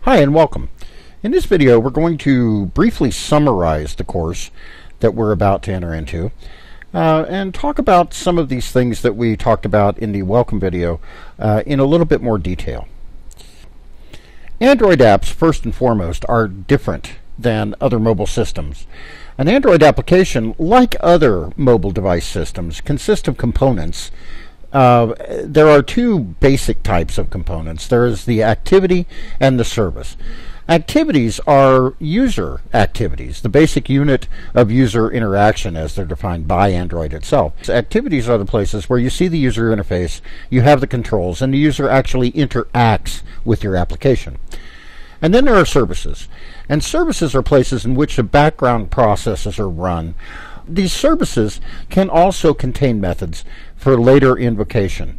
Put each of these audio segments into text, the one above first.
Hi and welcome. In this video we're going to briefly summarize the course that we're about to enter into and talk about some of these things that we talked about in the welcome video in a little bit more detail. Android apps, first and foremost, are different than other mobile systems. An Android application, like other mobile device systems, consists of components. There are two basic types of components. There is the activity and the service. Activities are user activities, the basic unit of user interaction as they're defined by Android itself. So activities are the places where you see the user interface, you have the controls, and the user actually interacts with your application. And then there are services. And services are places in which the background processes are run. These services can also contain methods for later invocation.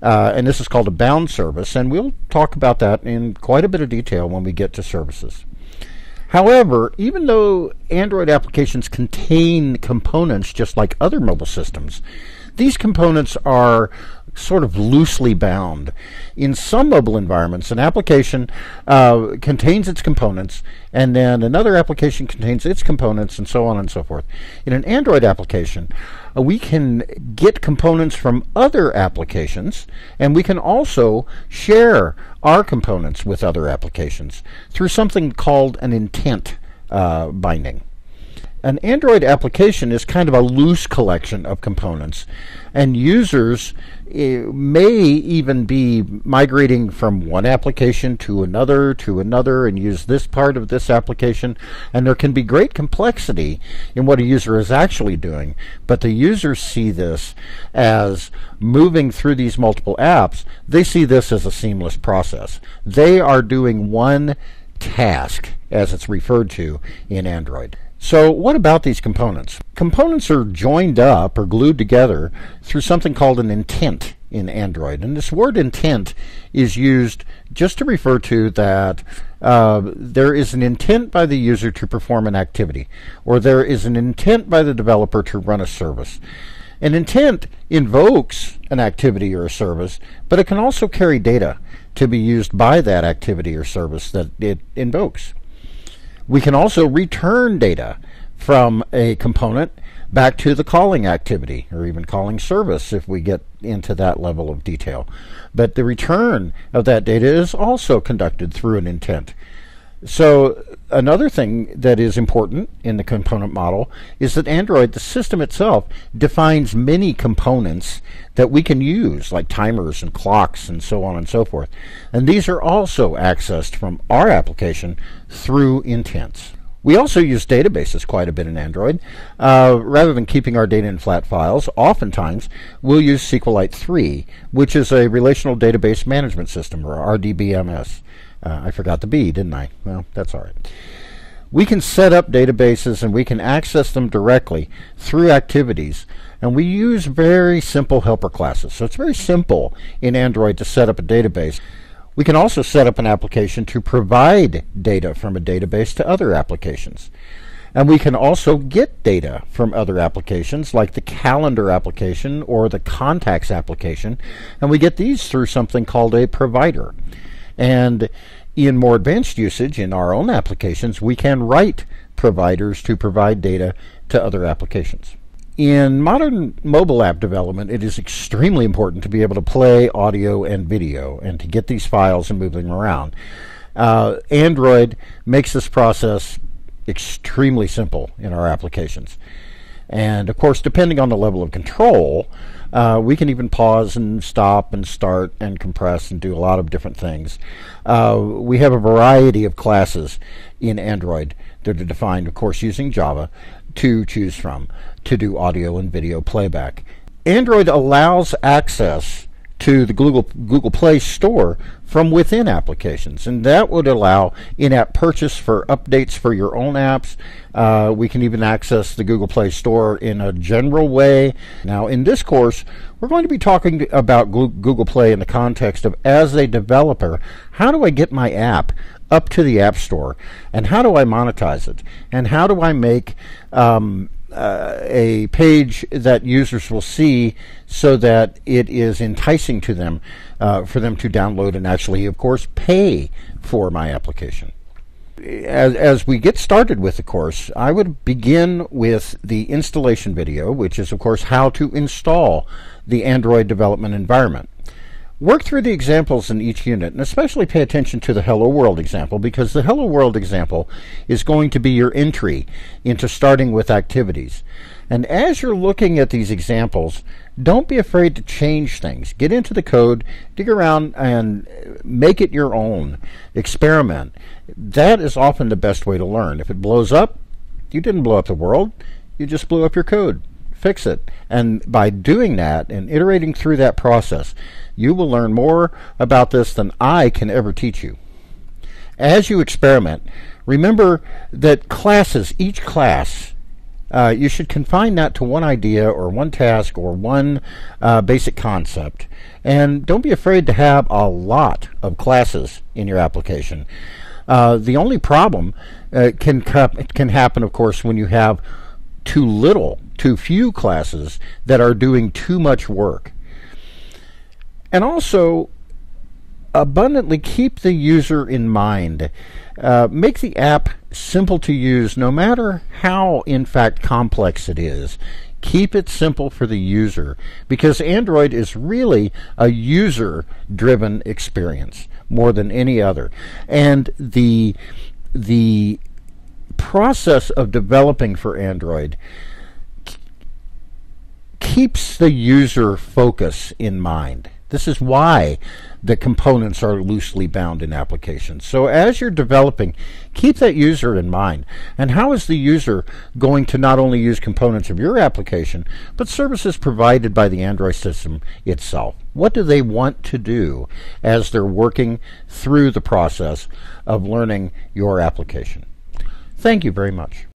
And this is called a bound service, and we'll talk about that in quite a bit of detail when we get to services. However, even though Android applications contain components just like other mobile systems, these components are sort of loosely bound. In some mobile environments, an application contains its components, and then another application contains its components, and so on and so forth. In an Android application, we can get components from other applications, and we can also share our components with other applications through something called an intent binding. An Android application is kind of a loose collection of components, and users may even be migrating from one application to another, and use this part of this application, and there can be great complexity in what a user is actually doing, but the users see this as moving through these multiple apps. They see this as a seamless process. They are doing one task, as it's referred to in Android. So what about these components? Components are joined up or glued together through something called an intent in Android. And this word intent is used just to refer to that there is an intent by the user to perform an activity, or there is an intent by the developer to run a service. An intent invokes an activity or a service, but it can also carry data to be used by that activity or service that it invokes. We can also return data from a component back to the calling activity, or even calling service if we get into that level of detail. But the return of that data is also conducted through an intent. So another thing that is important in the component model is that Android, the system itself, defines many components that we can use, like timers and clocks and so on and so forth. And these are also accessed from our application through intents. We also use databases quite a bit in Android. Rather than keeping our data in flat files, oftentimes we'll use SQLite 3, which is a relational database management system, or RDBMS. I forgot the B, didn't I? Well, that's all right. We can set up databases and we can access them directly through activities, and we use very simple helper classes. So it's very simple in Android to set up a database. We can also set up an application to provide data from a database to other applications. And we can also get data from other applications, like the calendar application or the contacts application, and we get these through something called a provider. And in more advanced usage in our own applications, we can write providers to provide data to other applications. In modern mobile app development, it is extremely important to be able to play audio and video and to get these files and move them around. Android makes this process extremely simple in our applications. And of course, depending on the level of control, we can even pause and stop and start and compress and do a lot of different things. We have a variety of classes in Android that are defined, of course, using Java to choose from to do audio and video playback. Android allows access to the Google Play Store from within applications, and that would allow in-app purchase for updates for your own apps. We can even access the Google Play Store in a general way. Now, in this course, we're going to be talking about Google Play in the context of, as a developer, how do I get my app up to the App Store, and how do I monetize it, and how do I make a page that users will see so that it is enticing to them for them to download and actually, of course, pay for my application. As we get started with the course, I would begin with the installation video, which is, of course, how to install the Android development environment. Work through the examples in each unit, and especially pay attention to the Hello World example, because the Hello World example is going to be your entry into starting with activities. And as you're looking at these examples, don't be afraid to change things. Get into the code, dig around, and make it your own. Experiment. That is often the best way to learn. If it blows up, you didn't blow up the world. You just blew up your code. Fix it. And by doing that and iterating through that process, you will learn more about this than I can ever teach you. As you experiment, remember that classes, each class, you should confine that to one idea or one task or one basic concept. And don't be afraid to have a lot of classes in your application. The only problem can happen, of course, when you have too few classes that are doing too much work. And also, abundantly keep the user in mind. Make the app simple to use, no matter how, in fact, complex it is. Keep it simple for the user, because Android is really a user-driven experience more than any other. And the process of developing for Android keeps the user focus in mind. This is why the components are loosely bound in applications. So as you're developing, keep that user in mind. And how is the user going to not only use components of your application, but services provided by the Android system itself? What do they want to do as they're working through the process of learning your application? Thank you very much.